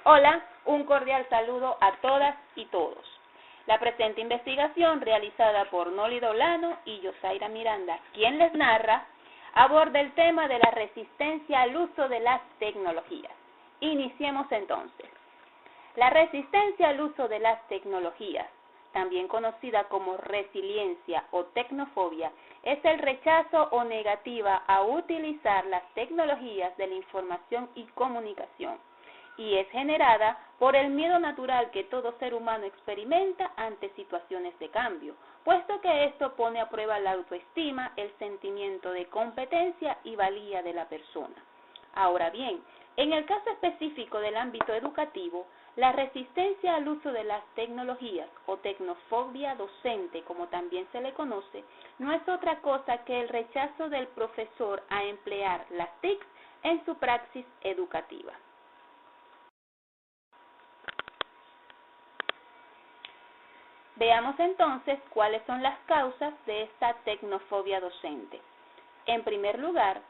Hola, un cordial saludo a todas y todos. La presente investigación, realizada por Noli Dolano y Yosaira Miranda, quien les narra, aborda el tema de la resistencia al uso de las tecnologías. Iniciemos entonces. La resistencia al uso de las tecnologías, también conocida como resiliencia o tecnofobia, es el rechazo o negativa a utilizar las tecnologías de la información y comunicación, y es generada por el miedo natural que todo ser humano experimenta ante situaciones de cambio, puesto que esto pone a prueba la autoestima, el sentimiento de competencia y valía de la persona. Ahora bien, en el caso específico del ámbito educativo, la resistencia al uso de las tecnologías o tecnofobia docente, como también se le conoce, no es otra cosa que el rechazo del profesor a emplear las TIC en su praxis educativa. Veamos entonces cuáles son las causas de esta tecnofobia docente. En primer lugar,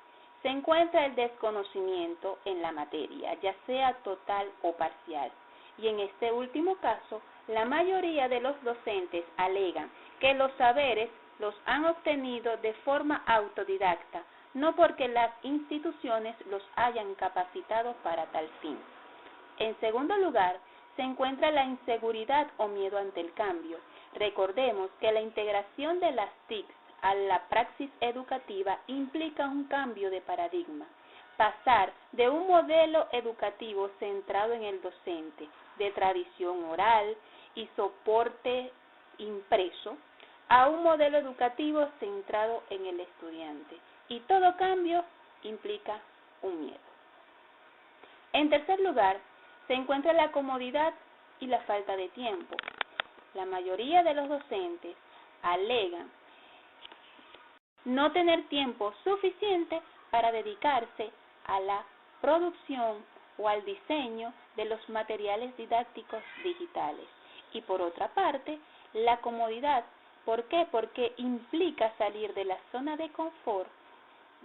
se encuentra el desconocimiento en la materia, ya sea total o parcial. Y en este último caso, la mayoría de los docentes alegan que los saberes los han obtenido de forma autodidacta, no porque las instituciones los hayan capacitado para tal fin. En segundo lugar, se encuentra la inseguridad o miedo ante el cambio. Recordemos que la integración de las TIC a la praxis educativa implica un cambio de paradigma, pasar de un modelo educativo centrado en el docente, de tradición oral y soporte impreso, a un modelo educativo centrado en el estudiante. Y todo cambio implica un miedo. En tercer lugar, se encuentra la comodidad y la falta de tiempo. La mayoría de los docentes alegan no tener tiempo suficiente para dedicarse a la producción o al diseño de los materiales didácticos digitales. Y por otra parte, la comodidad. ¿Por qué? Porque implica salir de la zona de confort,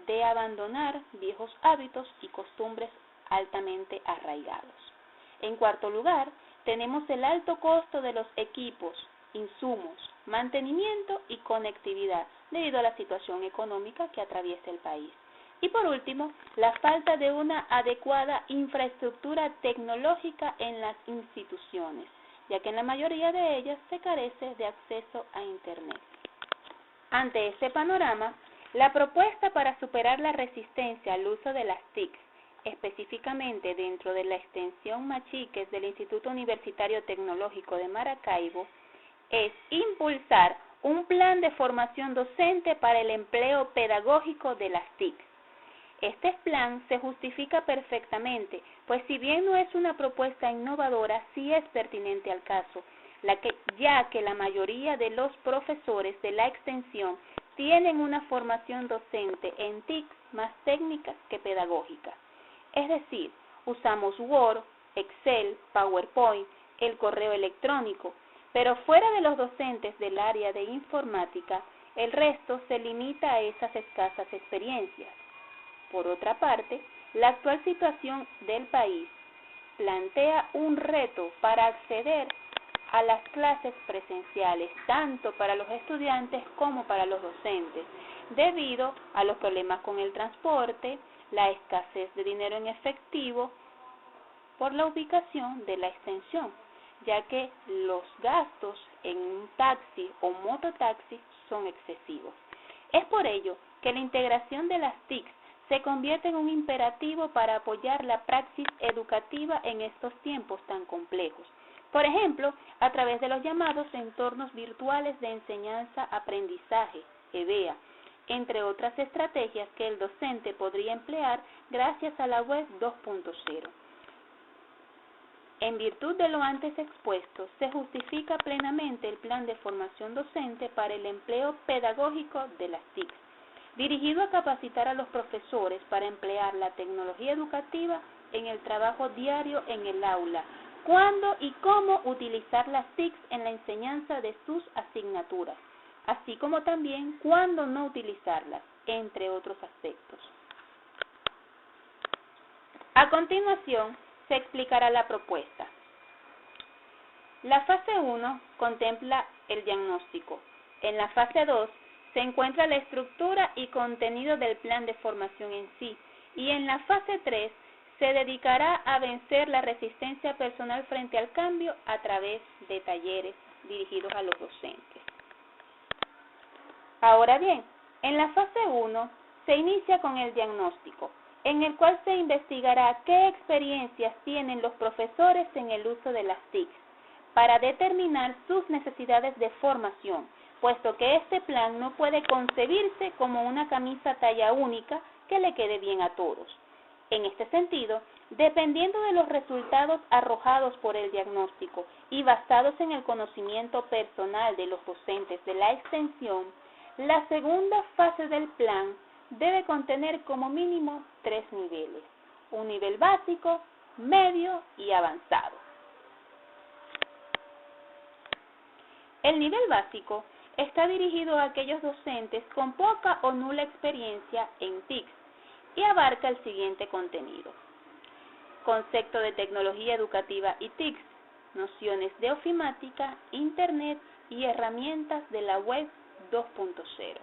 de abandonar viejos hábitos y costumbres altamente arraigados. En cuarto lugar, tenemos el alto costo de los equipos, insumos, mantenimiento y conectividad debido a la situación económica que atraviesa el país. Y por último, la falta de una adecuada infraestructura tecnológica en las instituciones, ya que en la mayoría de ellas se carece de acceso a Internet. Ante este panorama, la propuesta para superar la resistencia al uso de las TIC, específicamente dentro de la extensión Machiques del Instituto Universitario Tecnológico de Maracaibo, es impulsar un plan de formación docente para el empleo pedagógico de las TIC. Este plan se justifica perfectamente, pues si bien no es una propuesta innovadora, sí es pertinente al caso, ya que la mayoría de los profesores de la extensión tienen una formación docente en TIC más técnica que pedagógica. Es decir, usamos Word, Excel, PowerPoint, el correo electrónico, pero fuera de los docentes del área de informática, el resto se limita a esas escasas experiencias. Por otra parte, la actual situación del país plantea un reto para acceder a las clases presenciales, tanto para los estudiantes como para los docentes, debido a los problemas con el transporte, la escasez de dinero en efectivo por la ubicación de la extensión, ya que los gastos en un taxi o mototaxi son excesivos. Es por ello que la integración de las TIC se convierte en un imperativo para apoyar la praxis educativa en estos tiempos tan complejos. Por ejemplo, a través de los llamados entornos virtuales de enseñanza-aprendizaje, EVEA, entre otras estrategias que el docente podría emplear gracias a la web 2.0. En virtud de lo antes expuesto, se justifica plenamente el plan de formación docente para el empleo pedagógico de las TIC, dirigido a capacitar a los profesores para emplear la tecnología educativa en el trabajo diario en el aula, cuándo y cómo utilizar las TIC en la enseñanza de sus asignaturas, así como también cuándo no utilizarlas, entre otros aspectos. A continuación, se explicará la propuesta. La fase 1 contempla el diagnóstico. En la fase 2 se encuentra la estructura y contenido del plan de formación en sí. Y en la fase 3 se dedicará a vencer la resistencia personal frente al cambio a través de talleres dirigidos a los docentes. Ahora bien, en la fase 1 se inicia con el diagnóstico, en el cual se investigará qué experiencias tienen los profesores en el uso de las TIC para determinar sus necesidades de formación, puesto que este plan no puede concebirse como una camisa talla única que le quede bien a todos. En este sentido, dependiendo de los resultados arrojados por el diagnóstico y basados en el conocimiento personal de los docentes de la extensión, la segunda fase del plan debe contener como mínimo 3 niveles: un nivel básico, medio y avanzado. El nivel básico está dirigido a aquellos docentes con poca o nula experiencia en TIC y abarca el siguiente contenido: concepto de tecnología educativa y TIC, nociones de ofimática, Internet y herramientas de la web 2.0.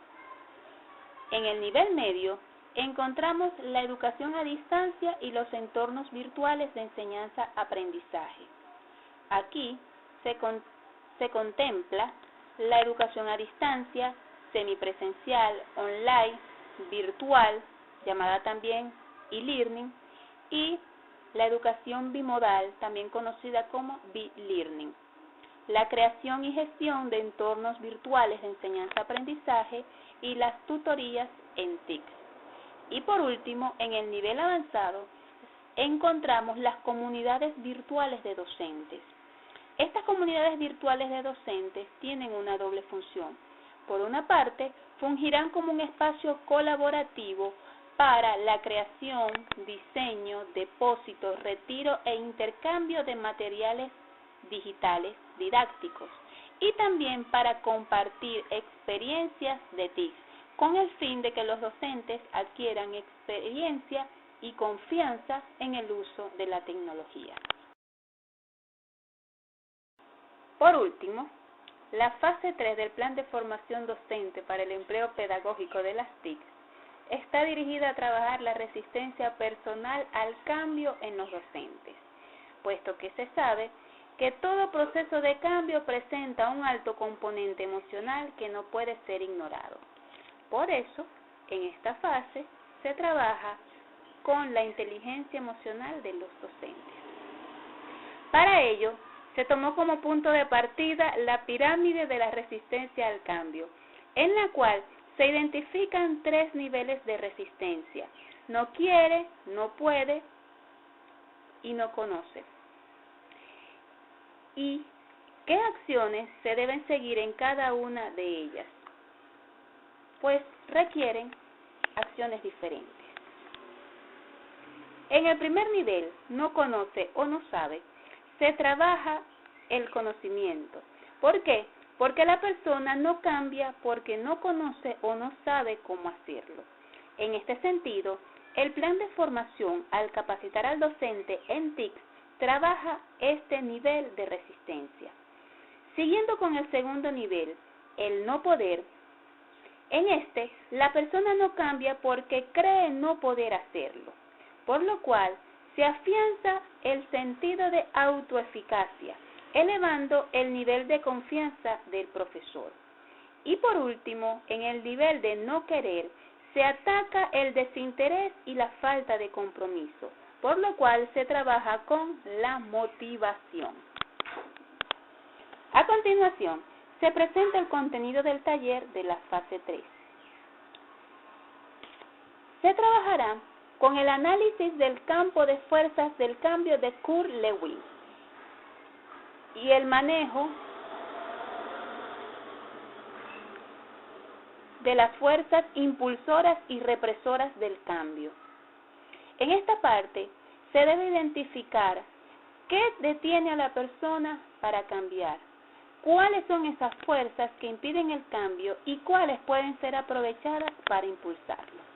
En el nivel medio encontramos la educación a distancia y los entornos virtuales de enseñanza-aprendizaje. Aquí se contempla la educación a distancia, semipresencial, online, virtual, llamada también e-learning, y la educación bimodal, también conocida como B-learning. La creación y gestión de entornos virtuales de enseñanza-aprendizaje y las tutorías en TIC. Y por último, en el nivel avanzado, encontramos las comunidades virtuales de docentes. Estas comunidades virtuales de docentes tienen una doble función. Por una parte, fungirán como un espacio colaborativo para la creación, diseño, depósito, retiro e intercambio de materiales digitales didácticos, y también para compartir experiencias de TIC, con el fin de que los docentes adquieran experiencia y confianza en el uso de la tecnología. Por último, la fase 3 del Plan de Formación Docente para el Empleo Pedagógico de las TIC está dirigida a trabajar la resistencia personal al cambio en los docentes, puesto que se sabe que todo proceso de cambio presenta un alto componente emocional que no puede ser ignorado. Por eso, en esta fase se trabaja con la inteligencia emocional de los docentes. Para ello, se tomó como punto de partida la pirámide de la resistencia al cambio, en la cual se identifican 3 niveles de resistencia: no quiere, no puede y no conoce. ¿Y qué acciones se deben seguir en cada una de ellas? Pues requieren acciones diferentes. En el primer nivel, no conoce o no sabe, se trabaja el conocimiento. ¿Por qué? Porque la persona no cambia porque no conoce o no sabe cómo hacerlo. En este sentido, el plan de formación, al capacitar al docente en TIC, trabaja este nivel de resistencia. Siguiendo con el segundo nivel, el no poder, en este, la persona no cambia porque cree no poder hacerlo, por lo cual se afianza el sentido de autoeficacia, elevando el nivel de confianza del profesor. Y por último, en el nivel de no querer, se ataca el desinterés y la falta de compromiso, por lo cual se trabaja con la motivación. A continuación, se presenta el contenido del taller de la fase 3. Se trabajará con el análisis del campo de fuerzas del cambio de Kurt Lewin y el manejo de las fuerzas impulsoras y represoras del cambio. En esta parte se debe identificar qué detiene a la persona para cambiar, cuáles son esas fuerzas que impiden el cambio y cuáles pueden ser aprovechadas para impulsarlo.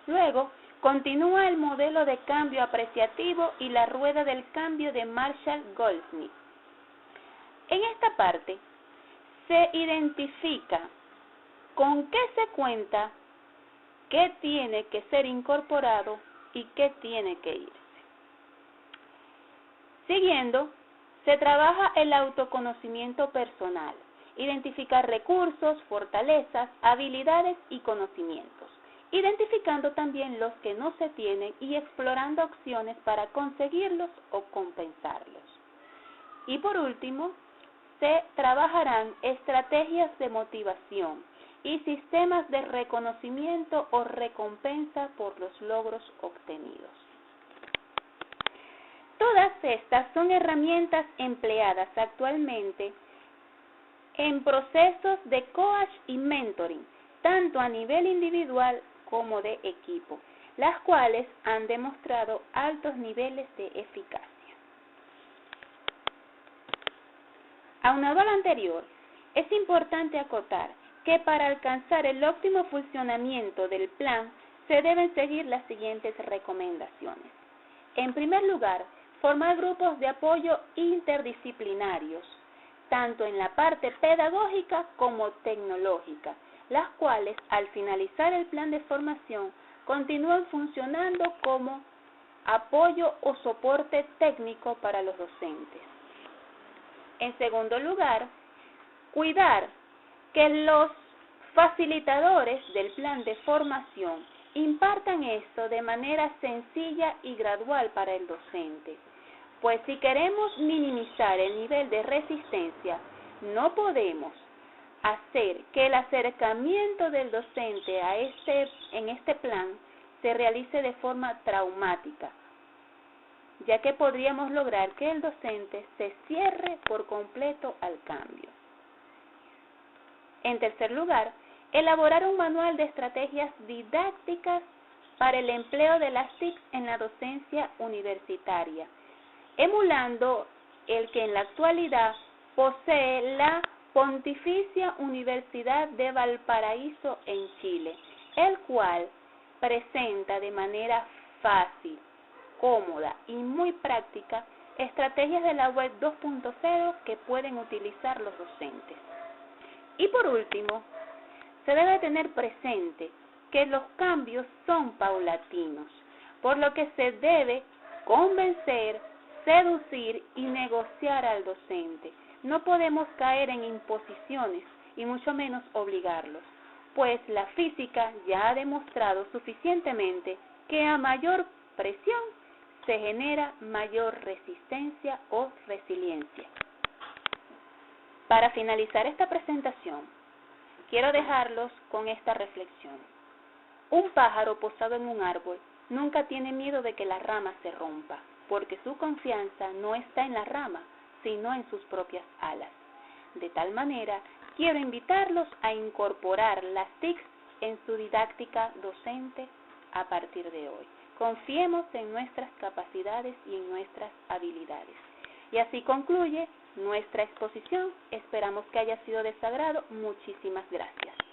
Luego, Continúa el modelo de cambio apreciativo y la rueda del cambio de Marshall-Goldsmith. En esta parte se identifica con qué se cuenta, qué tiene que ser incorporado y qué tiene que irse. Siguiendo, se trabaja el autoconocimiento personal, identificar recursos, fortalezas, habilidades y conocimientos, identificando también los que no se tienen y explorando opciones para conseguirlos o compensarlos. Y por último, se trabajarán estrategias de motivación y sistemas de reconocimiento o recompensa por los logros obtenidos. Todas estas son herramientas empleadas actualmente en procesos de coach y mentoring, tanto a nivel individual como de equipo, las cuales han demostrado altos niveles de eficacia. Aunado a lo anterior, es importante acotar que para alcanzar el óptimo funcionamiento del plan se deben seguir las siguientes recomendaciones. En primer lugar, formar grupos de apoyo interdisciplinarios, tanto en la parte pedagógica como tecnológica, las cuales al finalizar el plan de formación continúan funcionando como apoyo o soporte técnico para los docentes. En segundo lugar, cuidar que los facilitadores del plan de formación impartan esto de manera sencilla y gradual para el docente, pues si queremos minimizar el nivel de resistencia, no podemos hacer que el acercamiento del docente en este plan se realice de forma traumática, ya que podríamos lograr que el docente se cierre por completo al cambio. En tercer lugar, elaborar un manual de estrategias didácticas para el empleo de las TIC en la docencia universitaria, emulando el que en la actualidad posee la Pontificia Universidad de Valparaíso en Chile, el cual presenta de manera fácil, cómoda y muy práctica estrategias de la web 2.0 que pueden utilizar los docentes. Y por último, se debe tener presente que los cambios son paulatinos, por lo que se debe convencer, seducir y negociar al docente. No podemos caer en imposiciones y mucho menos obligarlos, pues la física ya ha demostrado suficientemente que a mayor presión se genera mayor resistencia o resiliencia. Para finalizar esta presentación, quiero dejarlos con esta reflexión. Un pájaro posado en un árbol nunca tiene miedo de que la rama se rompa, porque su confianza no está en la rama, sino en sus propias alas. De tal manera, quiero invitarlos a incorporar las TIC en su didáctica docente a partir de hoy. Confiemos en nuestras capacidades y en nuestras habilidades. Y así concluye nuestra exposición. Esperamos que haya sido de su agrado. Muchísimas gracias.